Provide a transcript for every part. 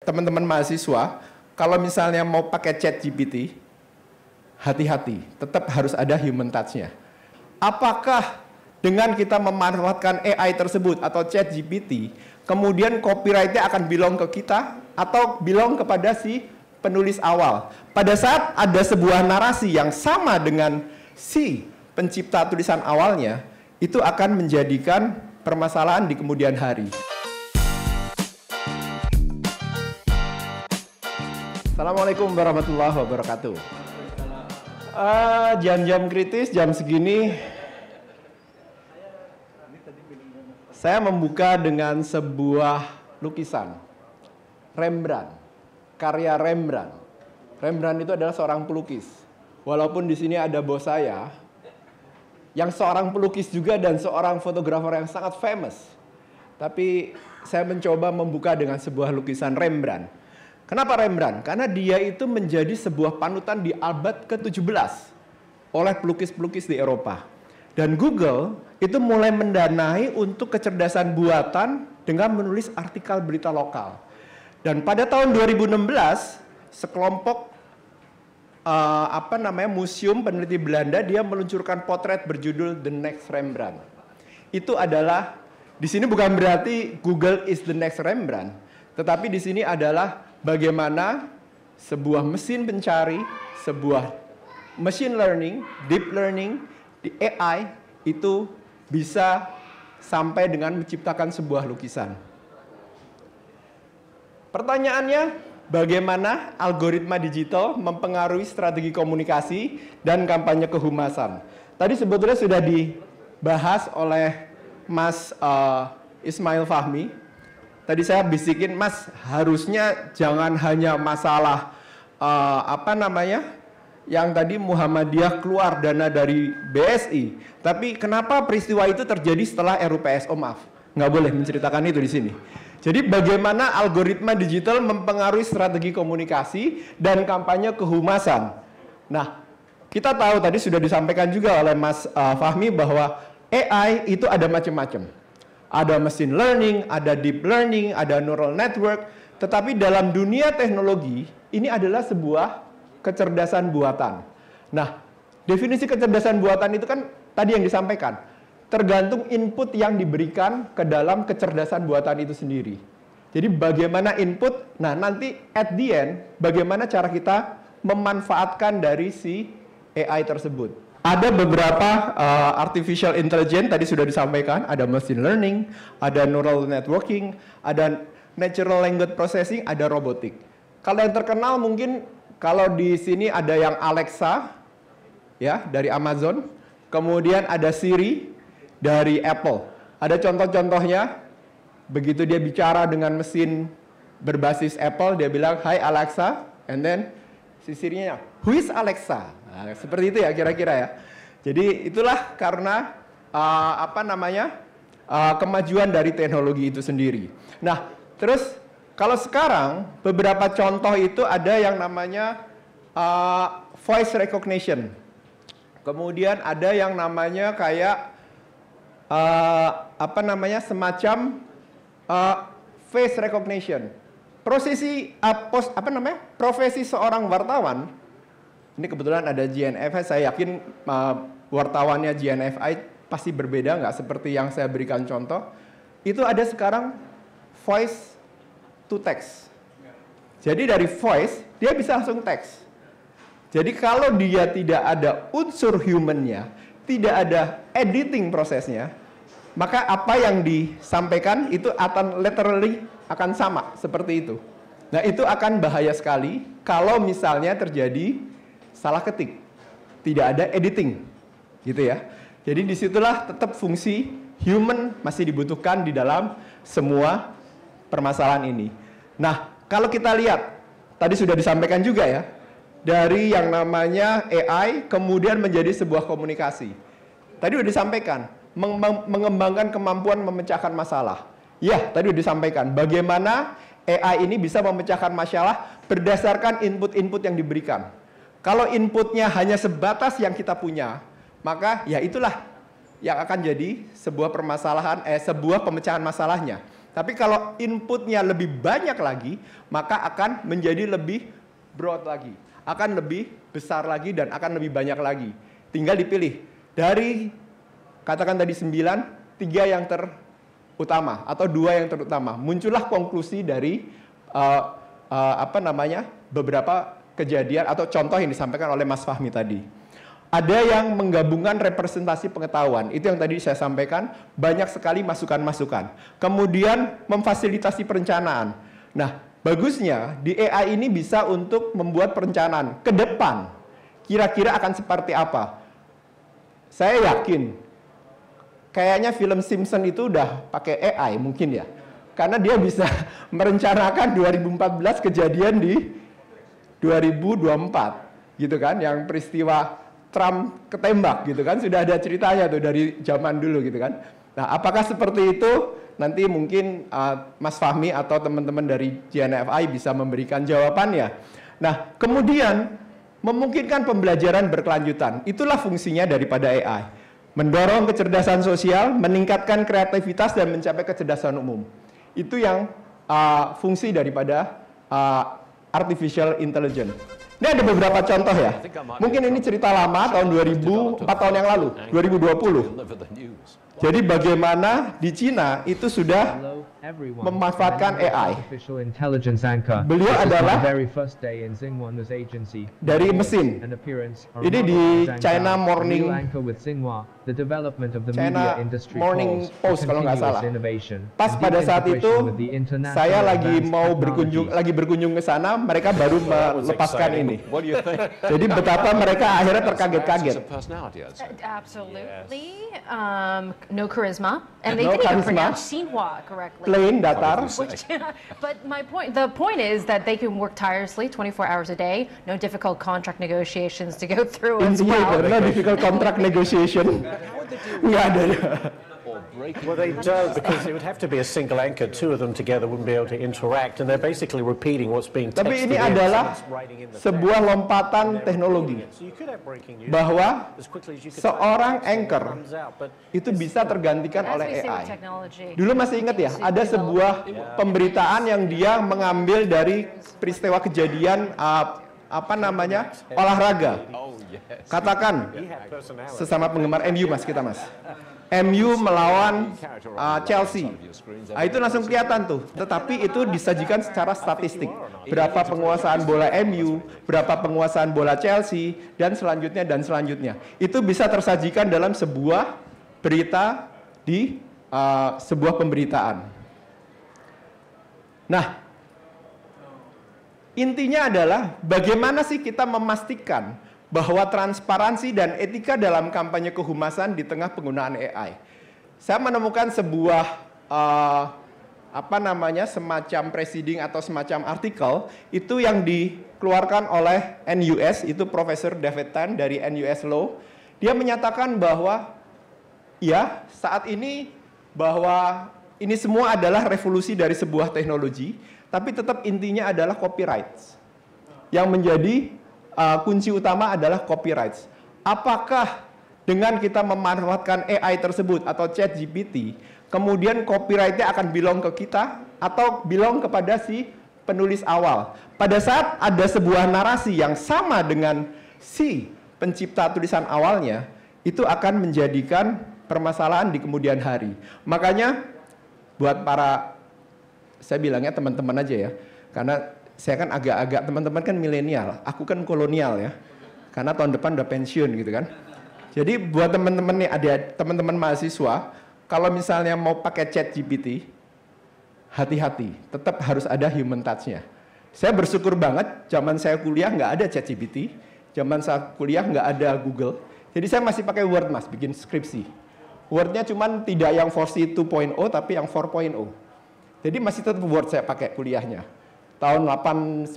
teman-teman mahasiswa, kalau misalnya mau pakai ChatGPT, hati-hati, tetap harus ada human touch-nya. Apakah dengan kita memanfaatkan AI tersebut atau ChatGPT, kemudian copyright-nya akan belong ke kita atau belong kepada si penulis awal? Pada saat ada sebuah narasi yang sama dengan si pencipta tulisan awalnya, itu akan menjadikan permasalahan di kemudian hari. Assalamualaikum warahmatullahi wabarakatuh. Jam-jam kritis, jam segini, saya membuka dengan sebuah lukisan Rembrandt, karya Rembrandt. Rembrandt itu adalah seorang pelukis. Walaupun di sini ada bos saya, yang seorang pelukis juga dan seorang fotografer yang sangat famous. Tapi saya mencoba membuka dengan sebuah lukisan Rembrandt. Kenapa Rembrandt? Karena dia itu menjadi sebuah panutan di abad ke-17 oleh pelukis-pelukis di Eropa. Dan Google itu mulai mendanai untuk kecerdasan buatan dengan menulis artikel berita lokal. Dan pada tahun 2016, sekelompok museum peneliti Belanda, dia meluncurkan potret berjudul The Next Rembrandt. Itu adalah, di sini bukan berarti Google is the next Rembrandt, tetapi di sini adalah bagaimana sebuah mesin pencari, sebuah machine learning, deep learning, di AI itu bisa sampai dengan menciptakan sebuah lukisan. Pertanyaannya, bagaimana algoritma digital mempengaruhi strategi komunikasi dan kampanye kehumasan? Tadi sebetulnya sudah dibahas oleh Mas Ismail Fahmi. Tadi saya bisikin, Mas, harusnya jangan hanya masalah yang tadi Muhammadiyah keluar dana dari BSI, tapi kenapa peristiwa itu terjadi setelah RUPS? Oh maaf, nggak boleh menceritakan itu di sini. Jadi bagaimana algoritma digital mempengaruhi strategi komunikasi dan kampanye kehumasan. Nah, kita tahu tadi sudah disampaikan juga oleh Mas Fahmi bahwa AI itu ada macam-macam. Ada machine learning, ada deep learning, ada neural network. Tetapi dalam dunia teknologi, ini adalah sebuah kecerdasan buatan. Nah, definisi kecerdasan buatan itu kan tadi yang disampaikan. Tergantung input yang diberikan ke dalam kecerdasan buatan itu sendiri. Jadi bagaimana input, nah nanti at the end, bagaimana cara kita memanfaatkan dari si AI tersebut. Ada beberapa artificial intelligence, tadi sudah disampaikan, ada machine learning, ada neural networking, ada natural language processing, ada robotik. Kalau yang terkenal mungkin, kalau di sini ada yang Alexa, ya, dari Amazon, kemudian ada Siri dari Apple. Ada contoh-contohnya, begitu dia bicara dengan mesin berbasis Apple, dia bilang, "Hai Alexa," and then si Siri-nya, "Who is Alexa?" Nah, seperti itu ya kira-kira ya. Jadi itulah karena kemajuan dari teknologi itu sendiri. Nah, terus kalau sekarang beberapa contoh itu ada yang namanya voice recognition. Kemudian ada yang namanya kayak semacam face recognition. Profesi seorang wartawan. Ini kebetulan ada GNFI, saya yakin wartawannya GNFI pasti berbeda, nggak seperti yang saya berikan contoh. Itu ada sekarang voice to text. Jadi dari voice, dia bisa langsung text. Jadi kalau dia tidak ada unsur human-nya, tidak ada editing prosesnya, maka apa yang disampaikan itu akan literally akan sama seperti itu. Nah itu akan bahaya sekali kalau misalnya terjadi salah ketik, tidak ada editing, gitu ya. Jadi disitulah tetap fungsi human masih dibutuhkan di dalam semua permasalahan ini. Nah, kalau kita lihat, tadi sudah disampaikan juga ya, dari yang namanya AI kemudian menjadi sebuah komunikasi. Tadi sudah disampaikan, mengembangkan kemampuan memecahkan masalah. Ya, tadi sudah disampaikan, bagaimana AI ini bisa memecahkan masalah berdasarkan input-input yang diberikan. Kalau inputnya hanya sebatas yang kita punya, maka ya itulah yang akan jadi sebuah permasalahan, sebuah pemecahan masalahnya. Tapi kalau inputnya lebih banyak lagi, maka akan menjadi lebih broad lagi. Akan lebih besar lagi dan akan lebih banyak lagi. Tinggal dipilih. Dari, katakan tadi 9, 3 yang terutama atau 2 yang terutama. Muncullah konklusi dari beberapa kejadian atau contoh yang disampaikan oleh Mas Fahmi tadi. Ada yang menggabungkan representasi pengetahuan, itu yang tadi saya sampaikan, banyak sekali masukan-masukan. Kemudian memfasilitasi perencanaan. Nah, bagusnya di AI ini bisa untuk membuat perencanaan ke depan. Kira-kira akan seperti apa? Saya yakin, kayaknya film Simpson itu udah pakai AI mungkin ya. Karena dia bisa merencanakan 2014 kejadian di 2024, gitu kan, yang peristiwa Trump ketembak gitu kan, sudah ada ceritanya tuh dari zaman dulu gitu kan. Nah, apakah seperti itu? Nanti mungkin Mas Fahmi atau teman-teman dari JNFI bisa memberikan jawabannya. Nah, kemudian memungkinkan pembelajaran berkelanjutan. Itulah fungsinya daripada AI. Mendorong kecerdasan sosial, meningkatkan kreativitas dan mencapai kecerdasan umum. Itu yang fungsi daripada artificial intelligence. Ini ada beberapa contoh ya. Mungkin ini cerita lama tahun 2000, 4 tahun yang lalu, 2020. Jadi bagaimana di Cina itu sudah memanfaatkan AI. Beliau adalah dari mesin. Ini di China Morning Post kalau nggak salah. Pas pada saat itu saya lagi berkunjung ke sana, mereka baru melepaskan ini. Jadi betapa mereka akhirnya terkaget-kaget. Absolutely. No charisma, and they didn't even pronounce Xinhua correctly. Plain, datar. But the point is that they can work tirelessly 24 hours a day. No difficult contract negotiations to go through as well. No difficult contract negotiation. Nggak ada. Well, they don't, because it would have to be a single anchor. Two of them together wouldn't be able to interact, and they're basically repeating what's being texted. Tapi ini adalah sebuah lompatan teknologi bahwa seorang anchor itu bisa tergantikan oleh AI. Dulu masih ingat ya, ada sebuah pemberitaan yang dia mengambil dari peristiwa kejadian olahraga. Katakan sesama penggemar MU mas, kita mas. MU melawan Chelsea. Nah, itu langsung kelihatan tuh. Tetapi itu disajikan secara statistik. Berapa penguasaan bola MU, berapa penguasaan bola Chelsea, dan selanjutnya. Itu bisa tersajikan dalam sebuah berita di sebuah pemberitaan. Nah, intinya adalah bagaimana sih kita memastikan bahwa transparansi dan etika dalam kampanye kehumasan di tengah penggunaan AI. Saya menemukan sebuah semacam proceeding atau semacam artikel itu yang dikeluarkan oleh NUS, itu Profesor David Tan dari NUS Law. Dia menyatakan bahwa ya saat ini bahwa ini semua adalah revolusi dari sebuah teknologi, tapi tetap intinya adalah copyright. Yang menjadi kunci utama adalah copyright. Apakah dengan kita memanfaatkan AI tersebut atau ChatGPT, kemudian copyright-nya akan belong ke kita atau belong kepada si penulis awal? Pada saat ada sebuah narasi yang sama dengan si pencipta tulisan awalnya, itu akan menjadikan permasalahan di kemudian hari. Makanya buat saya bilangnya teman-teman aja ya, karena saya kan agak-agak, teman-teman kan milenial, aku kan kolonial ya, karena tahun depan udah pensiun gitu kan. Jadi buat teman-teman nih, ada teman-teman mahasiswa, kalau misalnya mau pakai ChatGPT, hati-hati, tetap harus ada human touch-nya. Saya bersyukur banget, zaman saya kuliah nggak ada ChatGPT, zaman saya kuliah nggak ada Google, jadi saya masih pakai Word mas, bikin skripsi. Word-nya cuman tidak yang versi 2.0, tapi yang 4.0. Jadi masih tetap Word saya pakai kuliahnya. Tahun 92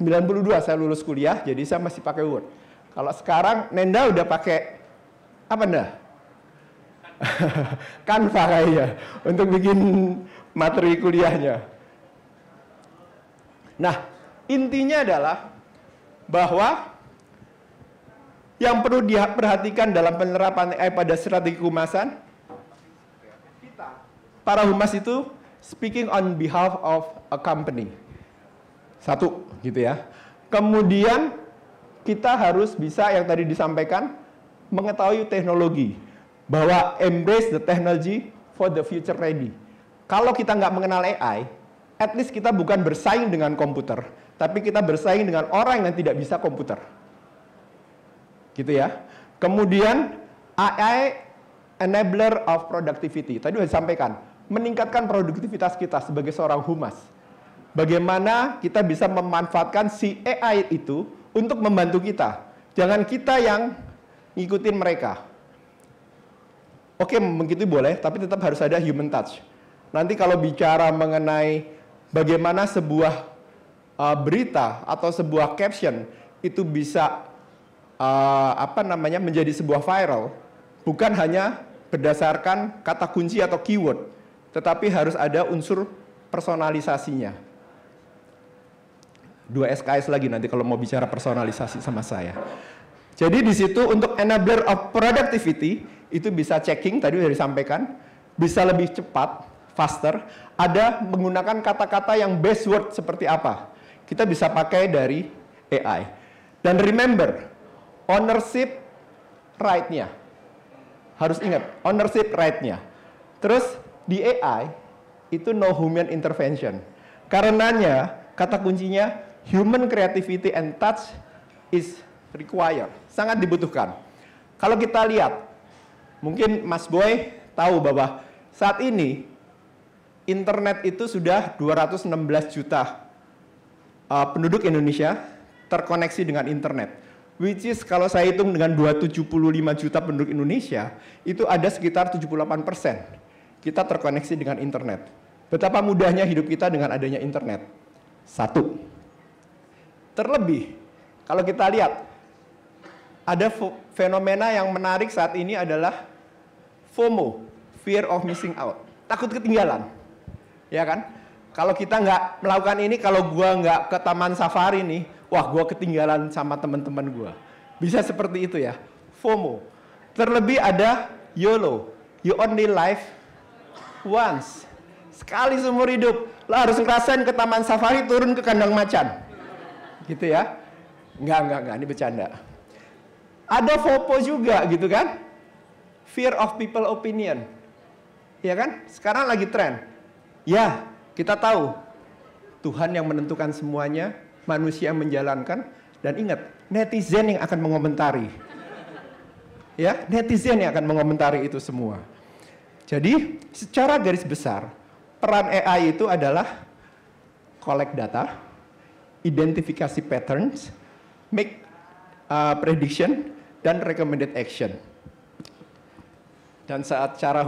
saya lulus kuliah, jadi saya masih pakai Word. Kalau sekarang Nenda udah pakai apa Nenda? Canva kayaknya untuk bikin materi kuliahnya. Nah, intinya adalah bahwa yang perlu diperhatikan dalam penerapan AI pada strategi kehumasan, para humas itu speaking on behalf of a company. Satu, gitu ya. Kemudian kita harus bisa yang tadi disampaikan, mengetahui teknologi. Bahwa embrace the technology for the future ready. Kalau kita nggak mengenal AI, at least kita bukan bersaing dengan komputer, tapi kita bersaing dengan orang yang tidak bisa komputer. Gitu ya. Kemudian AI enabler of productivity. Tadi sudah disampaikan, meningkatkan produktivitas kita sebagai seorang humas. Bagaimana kita bisa memanfaatkan si AI itu untuk membantu kita. Jangan kita yang ngikutin mereka. Oke, begitu boleh, tapi tetap harus ada human touch. Nanti kalau bicara mengenai bagaimana sebuah berita atau sebuah caption itu bisa menjadi sebuah viral, bukan hanya berdasarkan kata kunci atau keyword, tetapi harus ada unsur personalisasinya. 2 SKS lagi nanti kalau mau bicara personalisasi sama saya. Jadi di situ untuk enabler of productivity itu bisa checking, tadi sudah disampaikan, bisa lebih cepat, faster, ada menggunakan kata-kata yang best word seperti apa. Kita bisa pakai dari AI. Dan remember, ownership right-nya. Harus ingat, ownership right-nya. Terus di AI, itu no human intervention. Karenanya, kata kuncinya, human creativity and touch is required. Sangat dibutuhkan. Kalau kita lihat, mungkin Mas Boy tahu bahwa saat ini internet itu sudah 216 juta penduduk Indonesia terkoneksi dengan internet. Which is kalau saya hitung dengan 275 juta penduduk Indonesia, itu ada sekitar 78% kita terkoneksi dengan internet. Betapa mudahnya hidup kita dengan adanya internet. Satu. Terlebih, kalau kita lihat, ada fenomena yang menarik saat ini adalah FOMO, fear of missing out, takut ketinggalan, ya kan? Kalau kita nggak melakukan ini, kalau gua nggak ke taman safari nih, wah gua ketinggalan sama teman-teman gua. Bisa seperti itu ya, FOMO. Terlebih ada YOLO, you only live once, sekali seumur hidup. Lo harus ngerasain ke taman safari, turun ke kandang macan, gitu ya? Nggak, ini bercanda. Ada FOPO juga gitu kan, fear of people opinion, ya kan? Sekarang lagi tren. Ya, kita tahu Tuhan yang menentukan semuanya, manusia yang menjalankan, dan ingat netizen yang akan mengomentari. Ya, netizen yang akan mengomentari itu semua. Jadi, secara garis besar, peran AI itu adalah collect data, identifikasi patterns, make prediction, dan recommended action. Dan saat cara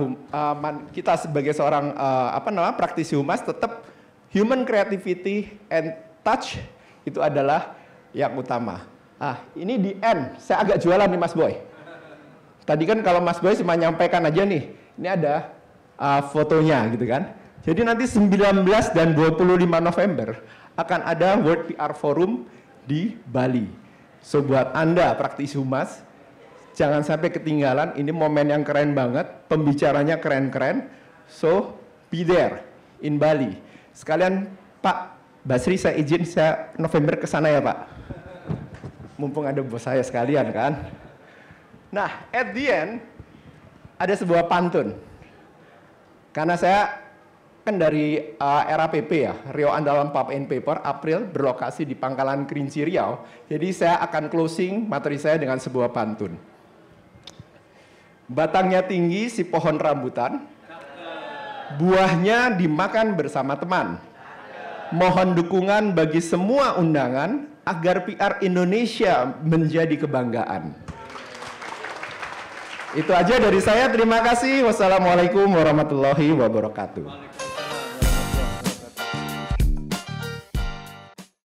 kita sebagai seorang praktisi humas tetap human creativity and touch itu adalah yang utama. Ini di end, saya agak jualan nih Mas Boy. Tadi kan kalau Mas Boy cuma nyampaikan aja nih, ini ada fotonya gitu kan. Jadi nanti 19 dan 25 November akan ada World PR Forum di Bali. So buat Anda praktisi humas, jangan sampai ketinggalan, ini momen yang keren banget, pembicaranya keren-keren. So be there in Bali. Sekalian Pak Basri, saya izin saya November ke sana ya Pak. Mumpung ada bos saya sekalian kan. Nah, at the end ada sebuah pantun. Karena saya kan dari RAPP ya, Riau Andalan Pulp and Paper, April, berlokasi di Pangkalan Kerinci Riau. Jadi saya akan closing materi saya dengan sebuah pantun. Batangnya tinggi si pohon rambutan, buahnya dimakan bersama teman. Mohon dukungan bagi semua undangan agar PR Indonesia menjadi kebanggaan. Itu aja dari saya, terima kasih. Wassalamualaikum warahmatullahi wabarakatuh.